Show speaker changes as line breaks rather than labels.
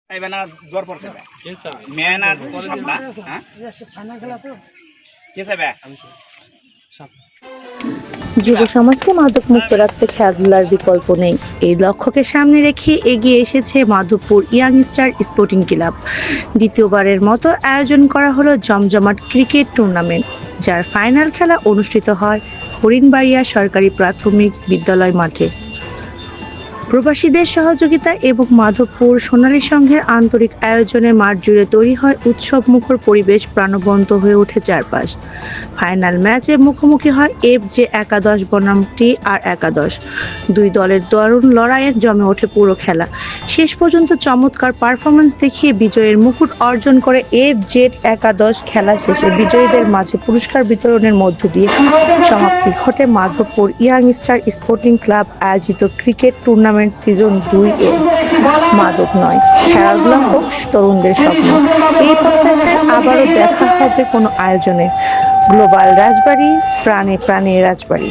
না জ্বর পড়ছে মেন আর সাপটা হ্যাঁ
যুব সমাজকে মাদক মুক্ত রাখতে খেলাধুলার বিকল্প নেই। এই লক্ষ্যকে সামনে রেখে এগিয়ে এসেছে Madhabpur young star sporting club. দ্বিতীয়বারের মতো আয়োজন করা হলো জমজমাট ক্রিকেট টুর্নামেন্ট, যার ফাইনাল খেলা অনুষ্ঠিত হয় হরিণবাড়িয়া সরকারি প্রাথমিক বিদ্যালয় মাঠে। প্রবাসীদের সহযোগিতা এবং মাধবপুর সোনালী সংঘের আন্তরিক আয়োজনে মাঠ জুড়ে তৈরি হয় উৎসবমুখর পরিবেশ, প্রাণবন্ত হয়ে ওঠে চারপাশ। ফাইনাল ম্যাচে মুখোমুখি হয় FJ একাদশ বনাম TR11। দুই দলের দারুণ লড়াইয়ের জমে ওঠে পুরো খেলা। শেষ পর্যন্ত চমৎকার পারফরমেন্স দেখিয়ে বিজয়ের মুকুট অর্জন করে FJ একাদশ। খেলা শেষে বিজয়ীদের মাঝে পুরস্কার বিতরণের মধ্য দিয়ে সমাপ্তি ঘটে Madhabpur young star sporting club আয়োজিত ক্রিকেট টুর্নামেন্ট সিজন 2 এর। মাদক নয়, খেলাধুলা হোক তরুণদের স্বপ্ন, এই প্রত্যাশায় আবারও দেখা হবে কোনো আয়োজনে। গ্লোবাল রাজবাড়ী, প্রাণে প্রাণে রাজবাড়ী।